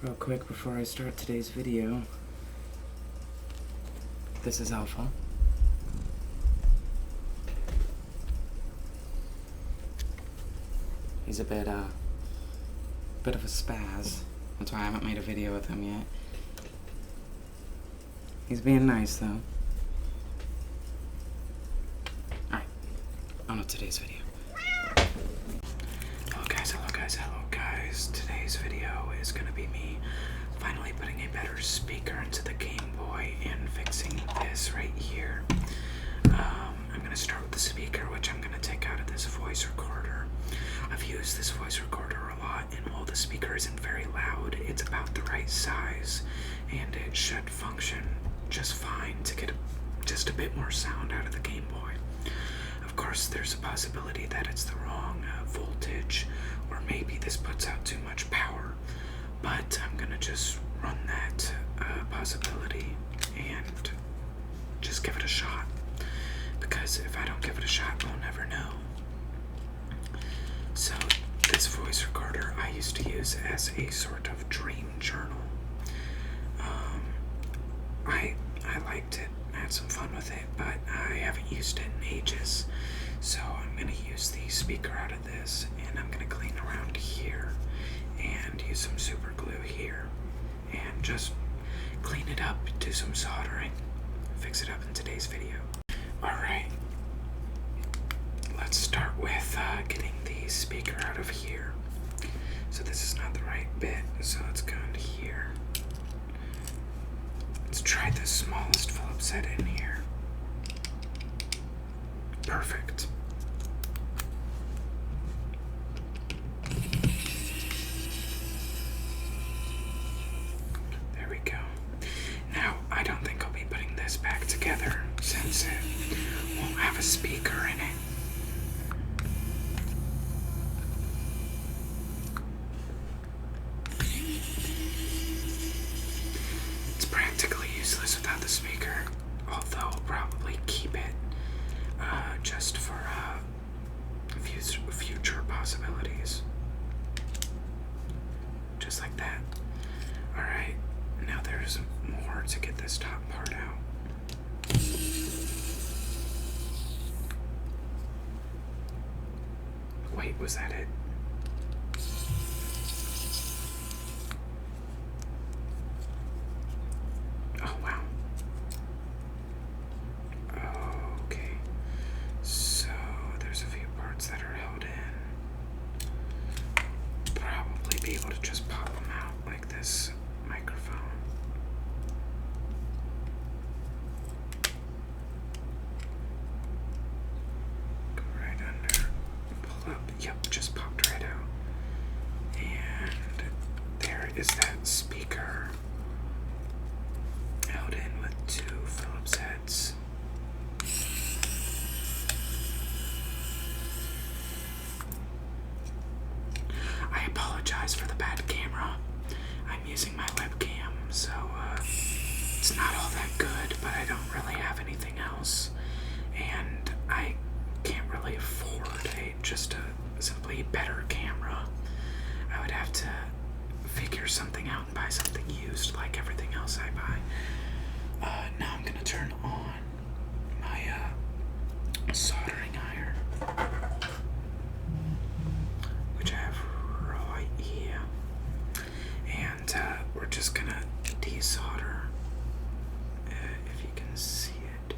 Real quick before I start today's video, this is Alpha. He's a bit of a spaz. That's why I haven't made a video with him yet. He's being nice though. Alright, on to today's video. Hello guys. Today's video is gonna be me finally putting a better speaker into the Game Boy and fixing this right here. I'm gonna start with the speaker, which I'm gonna take out of this voice recorder. I've used this voice recorder a lot, and while the speaker isn't very loud, it's about the right size, and it should function just fine to get just a bit more sound out of the Game Boy. Of course, there's a possibility that it's the wrong voltage, or maybe this puts out too much power, but I'm gonna just run that possibility and just give it a shot, because if I don't give it a shot, we'll never know. So this voice recorder I used to use as a sort of dream journal. I liked it, I had some fun with it, but I haven't used it in ages. So I'm going to use the speaker out of this, and I'm going to clean around here and use some super glue here and just clean it up, do some soldering, fix it up in today's video. Alright, let's start with getting the speaker out of here. So this is not the right bit, so let's go into here. Let's try the smallest Phillips head in here. Perfect. There we go. Now, I don't think I'll be putting this back together since it won't have a speaker in it. It's practically useless without the speaker, although I'll probably keep it just for future possibilities. Just like that. Alright, now there's more to get this top part out. Wait, was that it? Oh, wow. Okay. So, there's a few parts that are held in. Probably be able to just pop them out like this microphone. Go right under, pull up, yep, just popped right out. And there is that speaker held in with two Phillips heads. I apologize for the bad camera. I'm using my webcam, so it's not all that good, but I don't really have anything else, and I can't really afford just a simply better camera. I would have to figure something out and buy something used like everything else I buy. Now I'm gonna turn on my soldering iron, which I have right here, and we're just gonna desolder. If you can see it,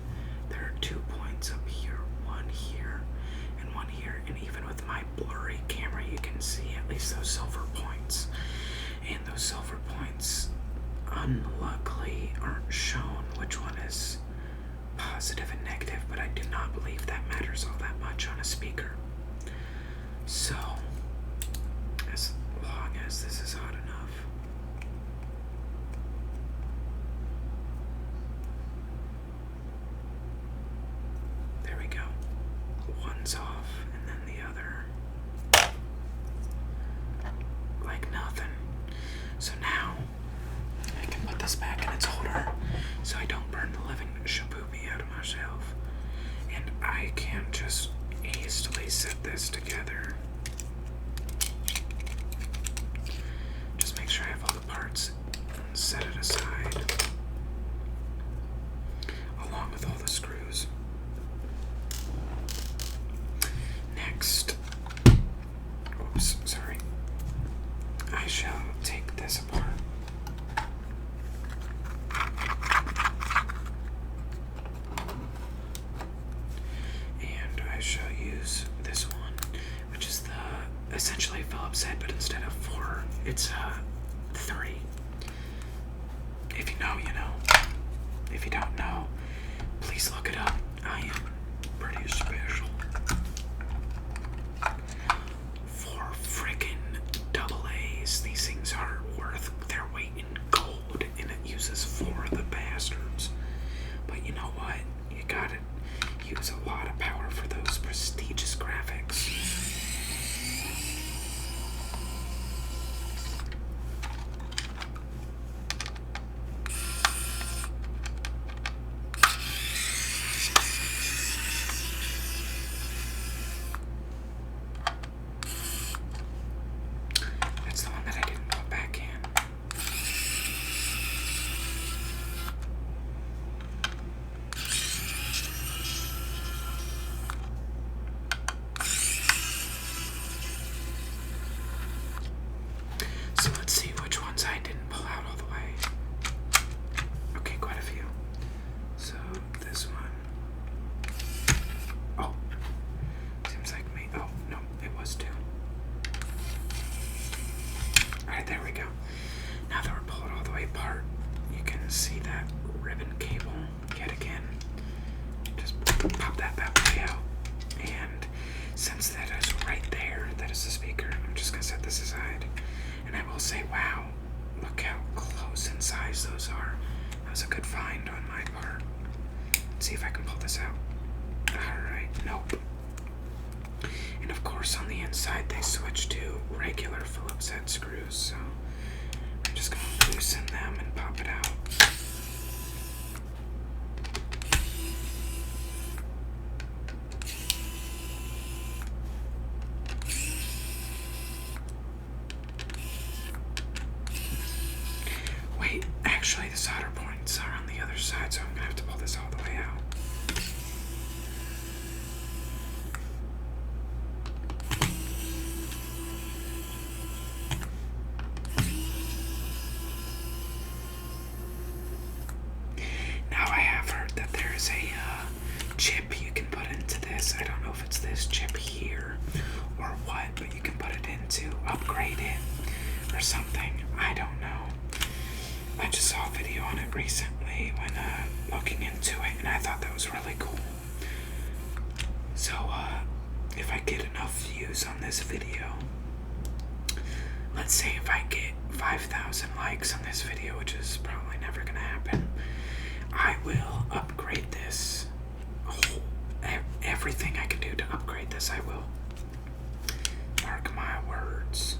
there are 2 points up here, one here and one here, and even with my blurry camera you can see at least those silver points, and those silver points unluckily aren't shown which one is positive and negative, but I do not believe that matters all that much on a speaker. So, as long as this is hot enough. There we go. One's off, and then the other. Like nothing. So now, I can put this back in its holder so I don't burn the living shaboobie out of myself. And I can just easily set this together. Just make sure I have all the parts essentially Phillips head, but instead of 4, it's 3. If you know, you know. If you don't know, please look it up. I am pretty special. 4 freaking AA's. These things are worth their weight in gold, and it uses 4 of the bastards. But you know what? You gotta use a lot of power for those prestigious graphics. That's the one that I didn't put back in. So let's see which ones I didn't pull out all the way. Okay, quite a few. So this one. Oh, seems like me. Oh, no, it was 2. Alright, there we go. Now that we're pulled all the way apart, you can see that ribbon cable yet again. Just pop that bad boy out. And since that is right there, that is the speaker, I'm just going to set this aside. And I will say, wow, look how close in size those are. That was a good find on my part. Let's see if I can pull this out. Alright, nope. And of course on the inside they switched to regular Phillips head screws, so I'm just going to loosen them and pop it out. Wait, actually the solder points are on the other side, so I'm going to have to pull this all the way out. Now I have heard that there is a chip you can put into this. I don't know if it's this chip here or what, but you can put it in to upgrade it or something. I don't know. I just saw a video on it recently when looking into it, and I thought that was really cool. So if I get enough views on this video, let's say if I get 5,000 likes on this video, which is probably never gonna happen, I will upgrade this. Everything I can do to upgrade this, I will. Mark my words.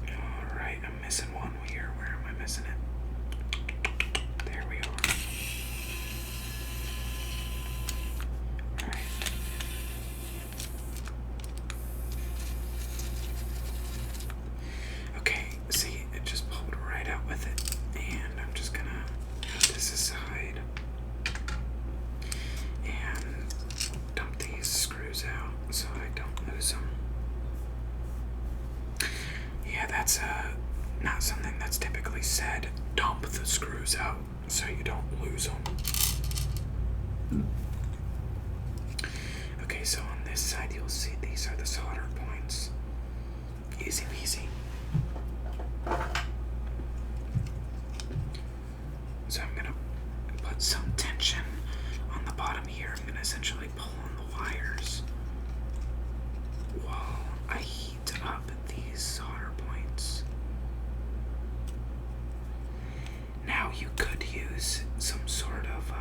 Alright, I'm missing one here. Where am I missing it? There we are. Alright. Okay, see, it just pulled right out with it. And I'm just gonna put this aside and dump these screws out so I don't lose them. Yeah, that's not something that's typically said. Dump the screws out so you don't lose them. Okay, so on this side you'll see these are the solder points. Easy peasy. So I'm gonna put some tension on the bottom here. I'm gonna essentially pull on the wires while I heat up these solder points. Now you could use some sort of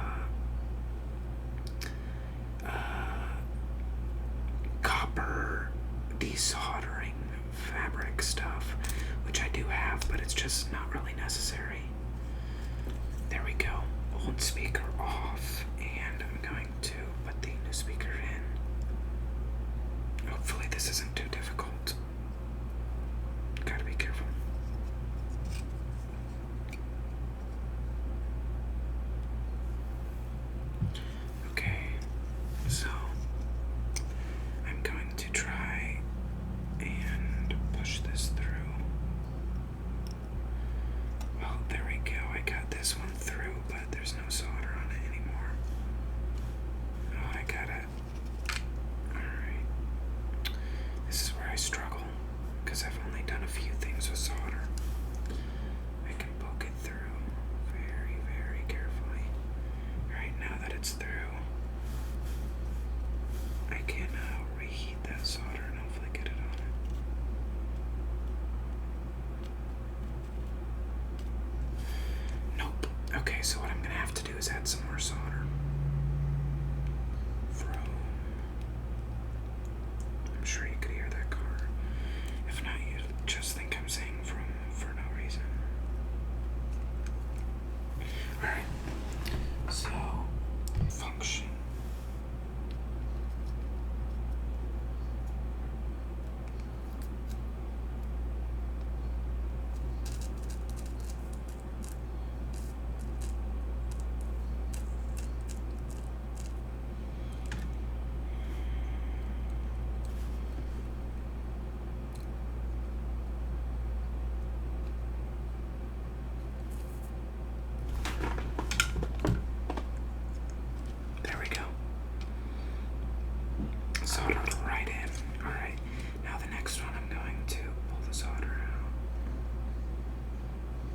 copper desoldering fabric stuff, which I do have, but it's just not really necessary. There we go. Old speaker off, and I'm going to put the new speaker in. Hopefully this isn't too difficult. Gotta be careful. Okay, so I'm going to try and push this through. Well, there we go. I got this one through, but there's no solder on it anymore. parts through, I can reheat that solder and hopefully get it on it. Nope. Okay, so what I'm gonna have to do is add some more solder. I'm sure you could hear that car. If not, you just think I'm saying vroom for no reason. Alright, so function. Soldered right in. Alright, now the next one I'm going to pull the solder out.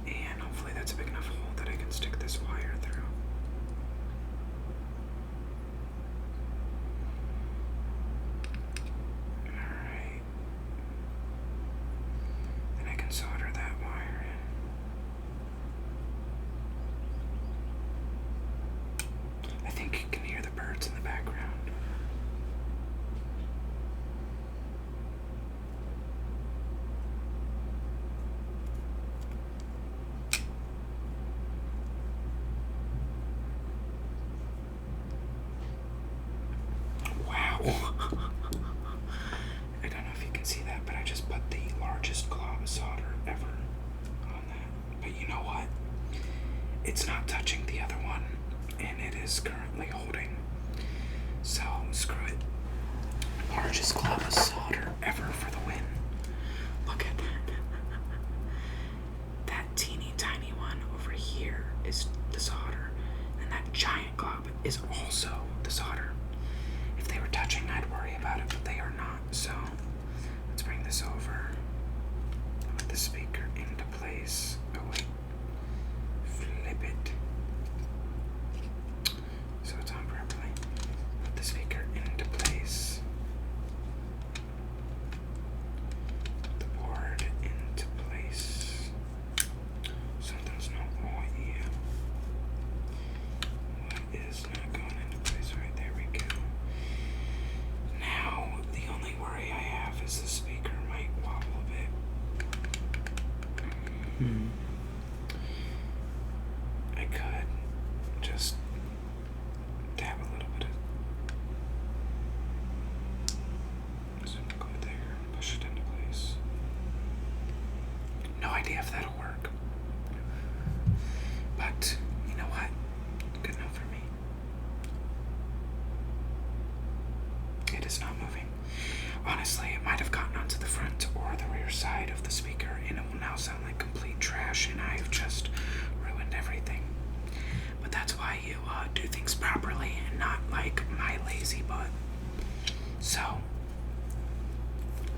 And hopefully that's a big enough hole that I can stick this wire through. Alright. Then I can solder that wire in. I think you can hear the birds in the background. I don't know if you can see that, but I just put the largest glob of solder ever on that. But you know what? It's not touching the other one, and it is currently holding. So, screw it. Largest glob of solder ever for the win. Look at that. That teeny tiny one over here is the solder, and that giant glob is also the solder. If they were touching, I'd worry about it, but they are not. So let's bring this over. Put the speaker into place. Oh wait. Flip it. So it's on properly. Put the speaker into place. Put the board into place. Something's not right here. What is not going into place? Right there we go. Now, the only worry I have is the speaker might wobble a bit. I could just dab a little bit of so go there and push it into place. No idea if that'll work. But, you know what? Good enough for me. It is not moving. Honestly, it might have gotten onto the front or the rear side of the speaker, and it will now sound like complete trash, and I've just ruined everything. But that's why you do things properly and not like my lazy butt. So,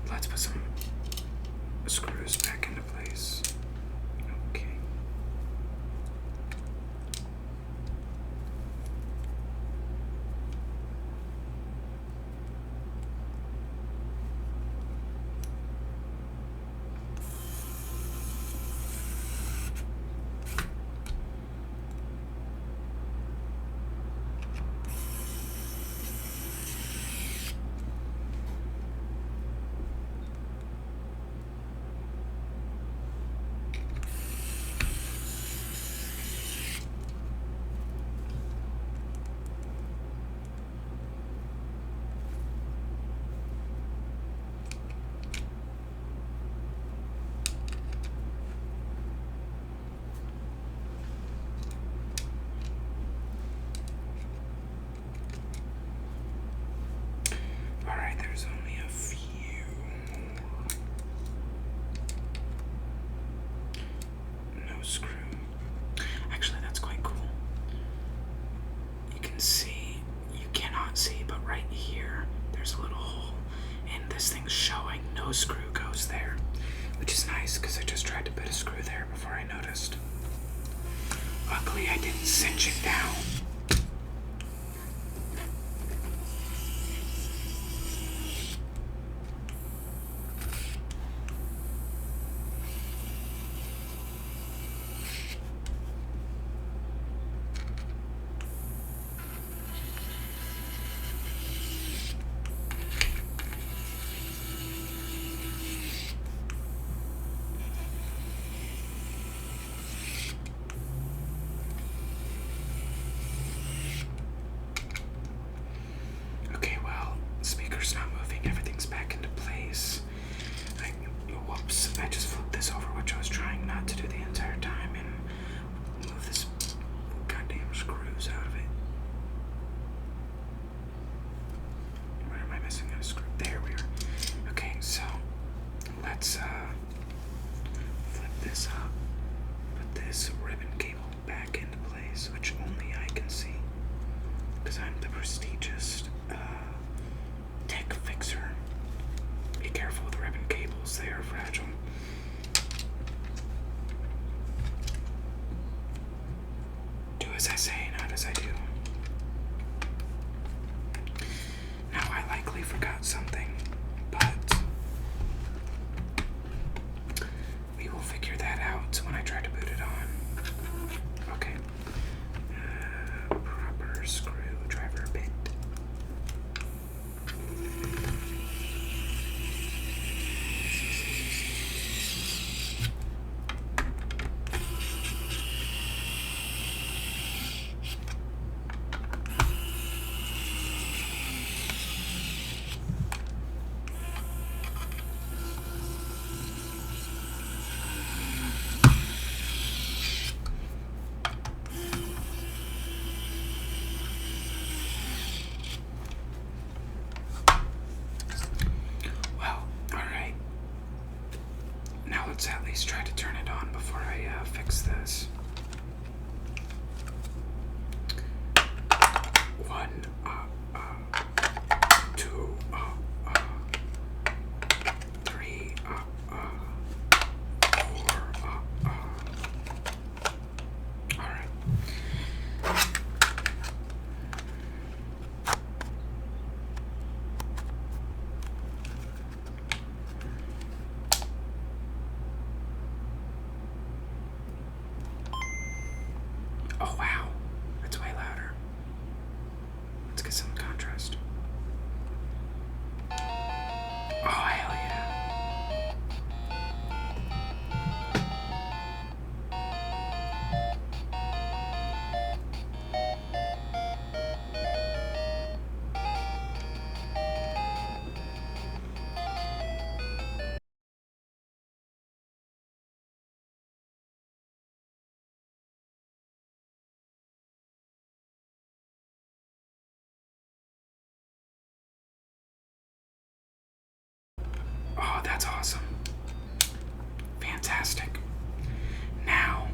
let's put some screws back into place. Okay. There's only a few more. No screw. Actually, that's quite cool. You can see, you cannot see, but right here, there's a little hole, and this thing's showing no screw goes there, which is nice because I just tried to put a screw there before I noticed. Luckily, I didn't cinch it down. forgot something, but we will figure that out when I try to boot it on. Okay. Proper screwdriver bit. Let's at least try to turn it on before I fix this. 1, 2, 3, 4, alright. Oh wow, that's way louder. Let's get some contrast. Oh hell yeah. Oh, that's awesome. Fantastic. Now,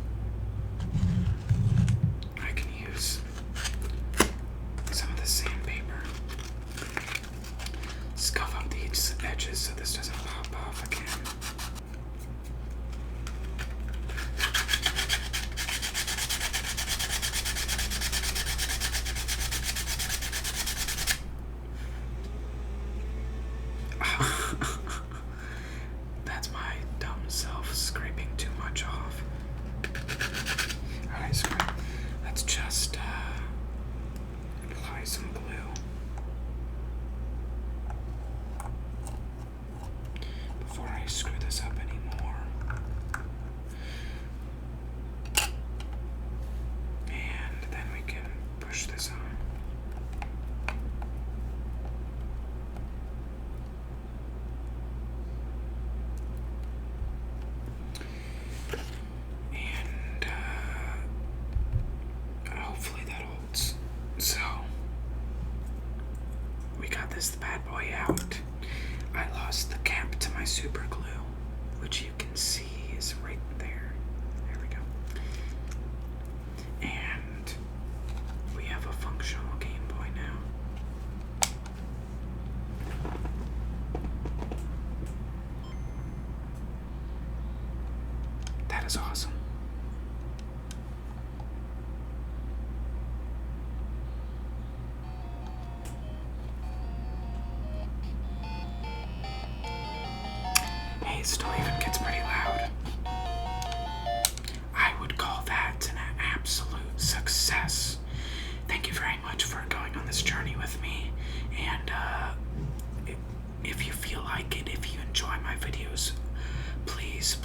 I can use some of the sandpaper. Scuff up these edges so this doesn't pop off again. That's my dumb self scraping too much off. Alright, so let's just apply some glue. Before I screw this up anymore. And then we can push this on. Hopefully that holds. So, we got this bad boy out. I lost the cap to my super glue, which you can see is right there. There we go. And we have a functional Game Boy now. That is awesome. Hey, it still even gets pretty loud. I would call that an absolute success. Thank you very much for going on this journey with me. And if you feel like it, if you enjoy my videos, please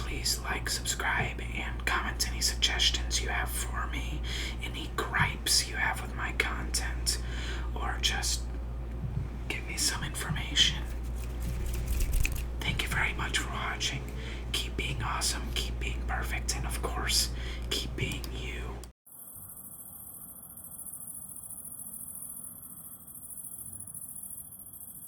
like, subscribe, and comment any suggestions you have for me, any gripes you have with my content, or just give me some information. Thank you very much for watching. Keep being awesome, keep being perfect, and